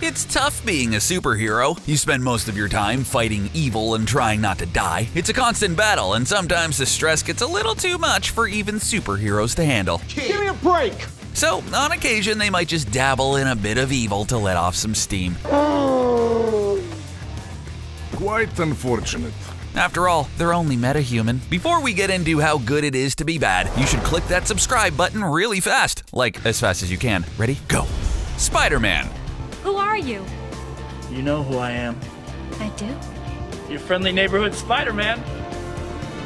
It's tough being a superhero. You spend most of your time fighting evil and trying not to die. It's a constant battle, and sometimes the stress gets a little too much for even superheroes to handle. Give me a break! So, on occasion, they might just dabble in a bit of evil to let off some steam. Quite unfortunate. After all, they're only metahuman. Before we get into how good it is to be bad, you should click that subscribe button really fast. Like, as fast as you can. Ready? Go. SpiderMan. Who are you? You know who I am. I do? Your friendly neighborhood Spider-Man.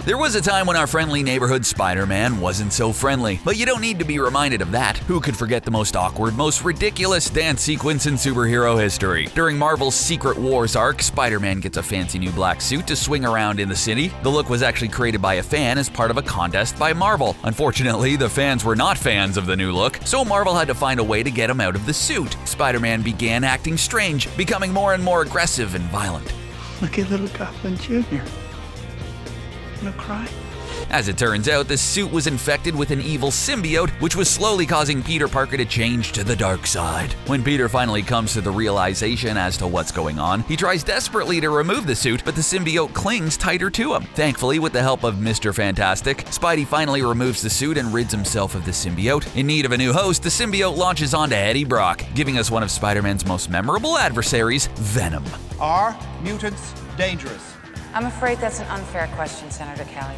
There was a time when our friendly neighborhood Spider-Man wasn't so friendly, but you don't need to be reminded of that. Who could forget the most awkward, most ridiculous dance sequence in superhero history? During Marvel's Secret Wars arc, Spider-Man gets a fancy new black suit to swing around in the city. The look was actually created by a fan as part of a contest by Marvel. Unfortunately, the fans were not fans of the new look, so Marvel had to find a way to get him out of the suit. Spider-Man began acting strange, becoming more and more aggressive and violent. Look at little Goblin Jr. Gonna cry? As it turns out, the suit was infected with an evil symbiote, which was slowly causing Peter Parker to change to the dark side. When Peter finally comes to the realization as to what's going on, he tries desperately to remove the suit, but the symbiote clings tighter to him. Thankfully, with the help of Mr. Fantastic, Spidey finally removes the suit and rids himself of the symbiote. In need of a new host, the symbiote launches onto Eddie Brock, giving us one of Spider-Man's most memorable adversaries, Venom. Are mutants dangerous? I'm afraid that's an unfair question, Senator Kelly.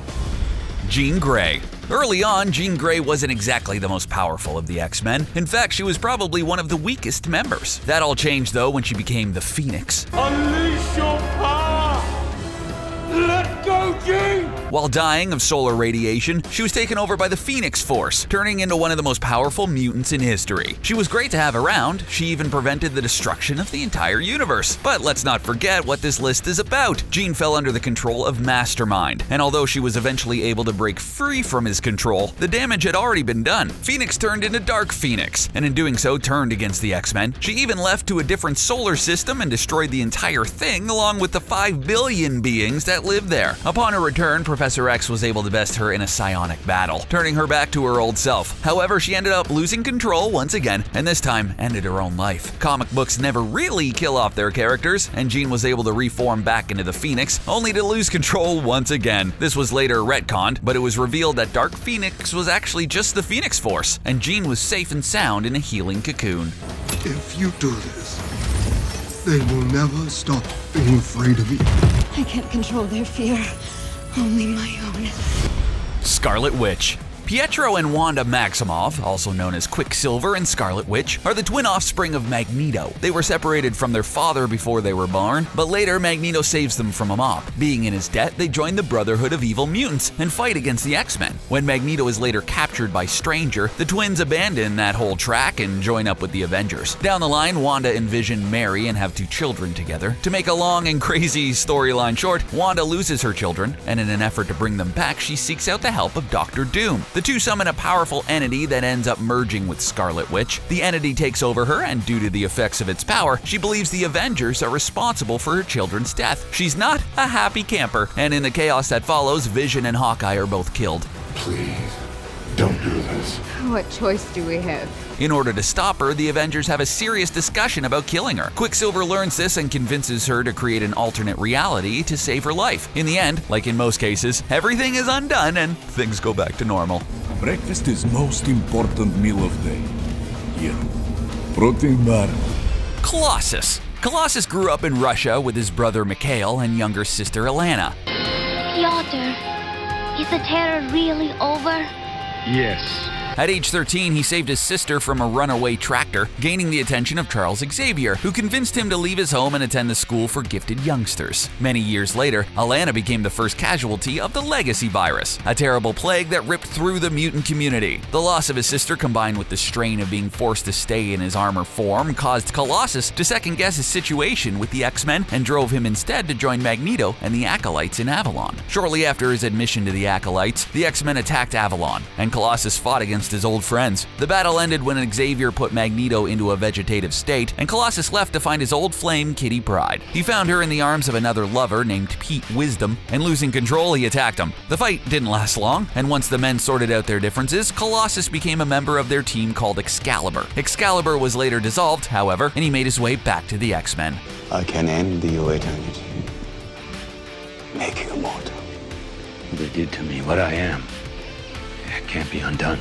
Jean Grey. Early on, Jean Grey wasn't exactly the most powerful of the X-Men. In fact, she was probably one of the weakest members. That all changed though when she became the Phoenix. Unleash your power! Let go, Jean! While dying of solar radiation, she was taken over by the Phoenix Force, turning into one of the most powerful mutants in history. She was great to have around. She even prevented the destruction of the entire universe. But let's not forget what this list is about. Jean fell under the control of Mastermind, and although she was eventually able to break free from his control, the damage had already been done. Phoenix turned into Dark Phoenix, and in doing so turned against the X-Men. She even left to a different solar system and destroyed the entire thing along with the 5 billion beings that lived there. Upon her return, Professor X was able to best her in a psionic battle, turning her back to her old self. However, she ended up losing control once again, and this time ended her own life. Comic books never really kill off their characters, and Jean was able to reform back into the Phoenix, only to lose control once again. This was later retconned, but it was revealed that Dark Phoenix was actually just the Phoenix Force, and Jean was safe and sound in a healing cocoon. If you do this, they will never stop being afraid of you. I can't control their fear, only my own. Scarlet Witch. Pietro and Wanda Maximoff, also known as Quicksilver and Scarlet Witch, are the twin offspring of Magneto. They were separated from their father before they were born, but later Magneto saves them from a mob. Being in his debt, they join the Brotherhood of Evil Mutants and fight against the X-Men. When Magneto is later captured by Stranger, the twins abandon that whole track and join up with the Avengers. Down the line, Wanda and Vision marry and have 2 children together. To make a long and crazy storyline short, Wanda loses her children, and in an effort to bring them back, she seeks out the help of Dr. Doom. The two summon a powerful entity that ends up merging with Scarlet Witch. The entity takes over her, and due to the effects of its power, she believes the Avengers are responsible for her children's death. She's not a happy camper, and in the chaos that follows, Vision and Hawkeye are both killed. Please, don't do this. What choice do we have? In order to stop her, the Avengers have a serious discussion about killing her. Quicksilver learns this and convinces her to create an alternate reality to save her life. In the end, like in most cases, everything is undone and things go back to normal. Breakfast is most important meal of day. Here, protein bar. Colossus. Colossus grew up in Russia with his brother Mikhail and younger sister Alana. Piotr, is the terror really over? Yes. At age 13, he saved his sister from a runaway tractor, gaining the attention of Charles Xavier, who convinced him to leave his home and attend the school for gifted youngsters. Many years later, Alana became the first casualty of the Legacy virus, a terrible plague that ripped through the mutant community. The loss of his sister, combined with the strain of being forced to stay in his armor form, caused Colossus to second-guess his situation with the X-Men and drove him instead to join Magneto and the Acolytes in Avalon. Shortly after his admission to the Acolytes, the X-Men attacked Avalon, and Colossus fought against against his old friends. The battle ended when Xavier put Magneto into a vegetative state, and Colossus left to find his old flame, Kitty Pryde. He found her in the arms of another lover named Pete Wisdom, and losing control, he attacked him. The fight didn't last long, and once the men sorted out their differences, Colossus became a member of their team called Excalibur. Excalibur was later dissolved, however, and he made his way back to the X-Men. I can end your eternity, make you immortal. They did to me what I am. It can't be undone.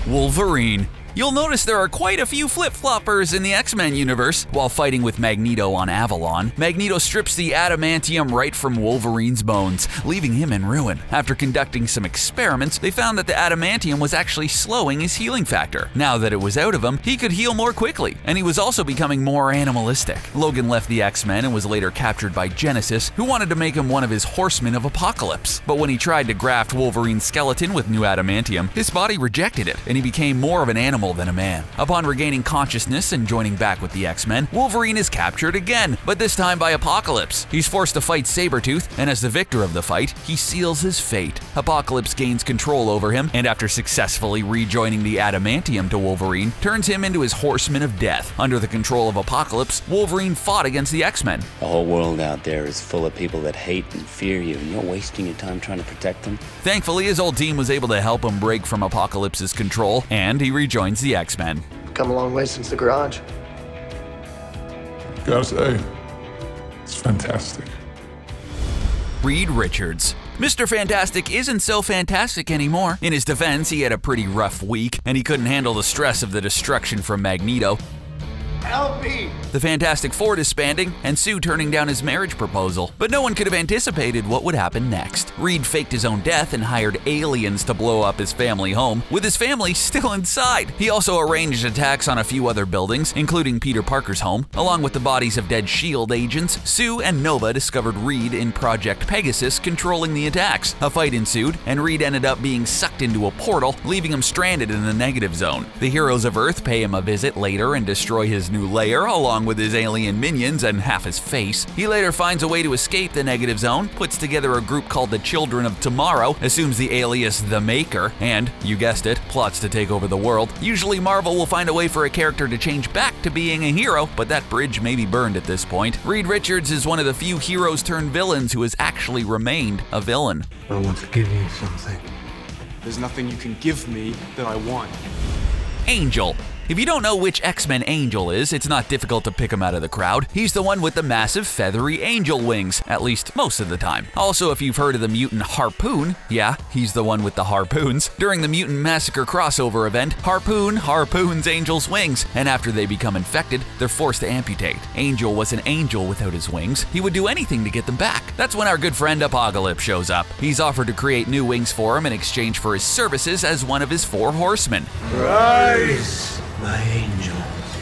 Wolverine. You'll notice there are quite a few flip-floppers in the X-Men universe. While fighting with Magneto on Avalon, Magneto strips the adamantium right from Wolverine's bones, leaving him in ruin. After conducting some experiments, they found that the adamantium was actually slowing his healing factor. Now that it was out of him, he could heal more quickly, and he was also becoming more animalistic. Logan left the X-Men and was later captured by Genesis, who wanted to make him one of his Horsemen of Apocalypse. But when he tried to graft Wolverine's skeleton with new adamantium, his body rejected it, and he became more of an animal than a man. Upon regaining consciousness and joining back with the X-Men, Wolverine is captured again, but this time by Apocalypse. He's forced to fight Sabretooth, and as the victor of the fight, he seals his fate. Apocalypse gains control over him, and after successfully rejoining the adamantium to Wolverine, turns him into his Horseman of Death. Under the control of Apocalypse, Wolverine fought against the X-Men. The whole world out there is full of people that hate and fear you, and you're wasting your time trying to protect them. Thankfully, his old team was able to help him break from Apocalypse's control, and he rejoins the X-Men. Come a long way since the garage. Gotta say, it's fantastic. Reed Richards. Mr. Fantastic isn't so fantastic anymore. In his defense, he had a pretty rough week, and he couldn't handle the stress of the destruction from Magneto. Help me! The Fantastic Four disbanding, and Sue turning down his marriage proposal. But no one could have anticipated what would happen next. Reed faked his own death and hired aliens to blow up his family home, with his family still inside. He also arranged attacks on a few other buildings, including Peter Parker's home. Along with the bodies of dead S.H.I.E.L.D. agents, Sue and Nova discovered Reed in Project Pegasus controlling the attacks. A fight ensued, and Reed ended up being sucked into a portal, leaving him stranded in the negative zone. The heroes of Earth pay him a visit later and destroy his new lair, along with his alien minions and half his face. He later finds a way to escape the negative zone, puts together a group called the Children of Tomorrow, assumes the alias The Maker, and, you guessed it, plots to take over the world. Usually Marvel will find a way for a character to change back to being a hero, but that bridge may be burned at this point. Reed Richards is one of the few heroes turned villains who has actually remained a villain. I want to give you something. There's nothing you can give me that I want. Angel. If you don't know which X-Men Angel is, it's not difficult to pick him out of the crowd. He's the one with the massive feathery angel wings, at least most of the time. Also, if you've heard of the mutant Harpoon, yeah, he's the one with the harpoons. During the Mutant Massacre crossover event, Harpoon harpoons Angel's wings, and after they become infected, they're forced to amputate. Angel was an angel without his wings. He would do anything to get them back. That's when our good friend Apocalypse shows up. He's offered to create new wings for him in exchange for his services as one of his 4 horsemen. Rise, my angel.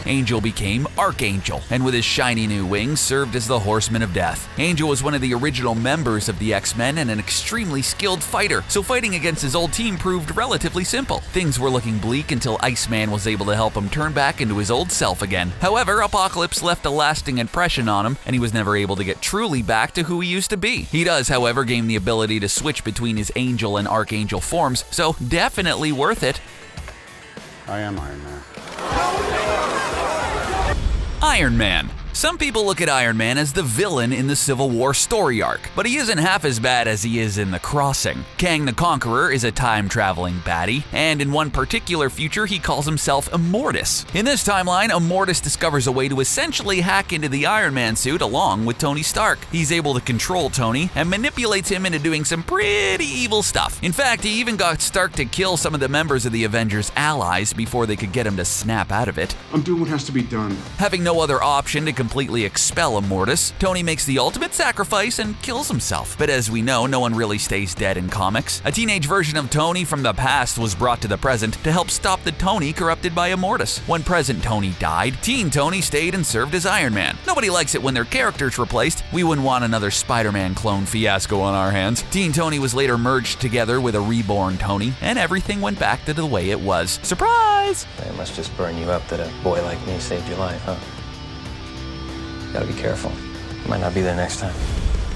Angel became Archangel, and with his shiny new wings served as the Horseman of Death. Angel was one of the original members of the X-Men and an extremely skilled fighter, so fighting against his old team proved relatively simple. Things were looking bleak until Iceman was able to help him turn back into his old self again. However, Apocalypse left a lasting impression on him, and he was never able to get truly back to who he used to be. He does, however, gain the ability to switch between his Angel and Archangel forms, so definitely worth it. I am Iron Man. Iron Man. Some people look at Iron Man as the villain in the Civil War story arc, but he isn't half as bad as he is in The Crossing. Kang the Conqueror is a time-traveling baddie, and in one particular future he calls himself Immortus. In this timeline, Immortus discovers a way to essentially hack into the Iron Man suit along with Tony Stark. He's able to control Tony and manipulates him into doing some pretty evil stuff. In fact, he even got Stark to kill some of the members of the Avengers' allies before they could get him to snap out of it. I'm doing what has to be done. Having no other option to completely expel Immortus, Tony makes the ultimate sacrifice and kills himself. But as we know, no one really stays dead in comics. A teenage version of Tony from the past was brought to the present to help stop the Tony corrupted by Immortus. When present Tony died, teen Tony stayed and served as Iron Man. Nobody likes it when their character's replaced. We wouldn't want another SpiderMan clone fiasco on our hands. Teen Tony was later merged together with a reborn Tony, and everything went back to the way it was. Surprise! It must just burn you up that a boy like me saved your life, huh? Gotta be careful. Might not be there next time.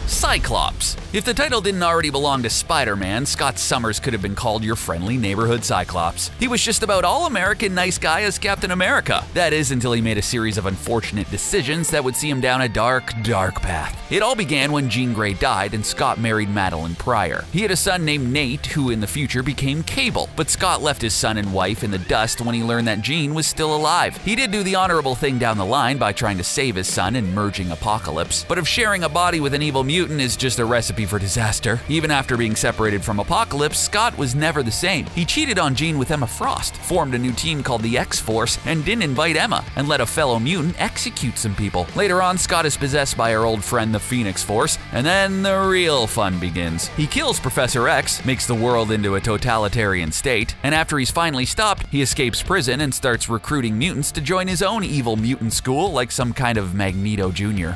Cyclops. If the title didn't already belong to Spider-Man, Scott Summers could have been called your friendly neighborhood Cyclops. He was just about all-American nice guy as Captain America. That is, until he made a series of unfortunate decisions that would see him down a dark, dark path. It all began when Jean Grey died and Scott married Madeline Pryor. He had a son named Nate, who in the future became Cable, but Scott left his son and wife in the dust when he learned that Jean was still alive. He did do the honorable thing down the line by trying to save his son and merging Apocalypse, but if sharing a body with an evil mutant is just a recipe for disaster. Even after being separated from Apocalypse, Scott was never the same. He cheated on Jean with Emma Frost, formed a new team called the X-Force, and didn't invite Emma, and let a fellow mutant execute some people. Later on, Scott is possessed by our old friend the Phoenix Force, and then the real fun begins. He kills Professor X, makes the world into a totalitarian state, and after he's finally stopped, he escapes prison and starts recruiting mutants to join his own evil mutant school like some kind of Magneto Jr.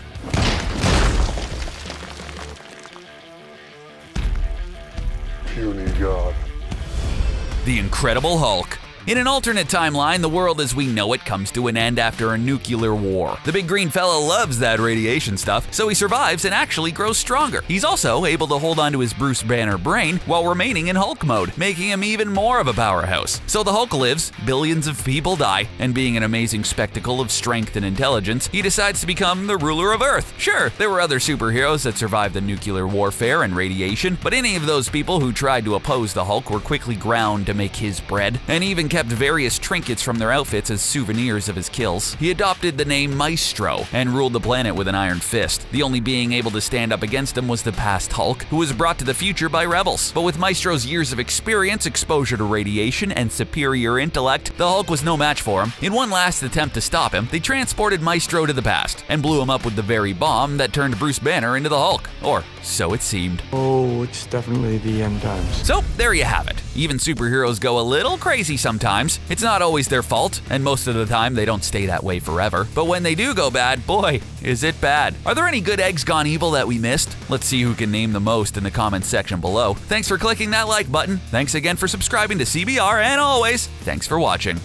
Puny God. The Incredible Hulk. In an alternate timeline, the world as we know it comes to an end after a nuclear war. The big green fella loves that radiation stuff, so he survives and actually grows stronger. He's also able to hold onto his Bruce Banner brain while remaining in Hulk mode, making him even more of a powerhouse. So the Hulk lives, billions of people die, and being an amazing spectacle of strength and intelligence, he decides to become the ruler of Earth. Sure, there were other superheroes that survived the nuclear warfare and radiation, but any of those people who tried to oppose the Hulk were quickly ground to make his bread, and even kept various trinkets from their outfits as souvenirs of his kills. He adopted the name Maestro and ruled the planet with an iron fist. The only being able to stand up against him was the past Hulk, who was brought to the future by rebels. But with Maestro's years of experience, exposure to radiation, and superior intellect, the Hulk was no match for him. In one last attempt to stop him, they transported Maestro to the past and blew him up with the very bomb that turned Bruce Banner into the Hulk. Or so it seemed. Oh, it's definitely the end times. So there you have it. Even superheroes go a little crazy sometimes. It's not always their fault, and most of the time they don't stay that way forever. But when they do go bad, boy, is it bad. Are there any good eggs gone evil that we missed? Let's see who can name the most in the comments section below. Thanks for clicking that like button. Thanks again for subscribing to CBR, and always, thanks for watching.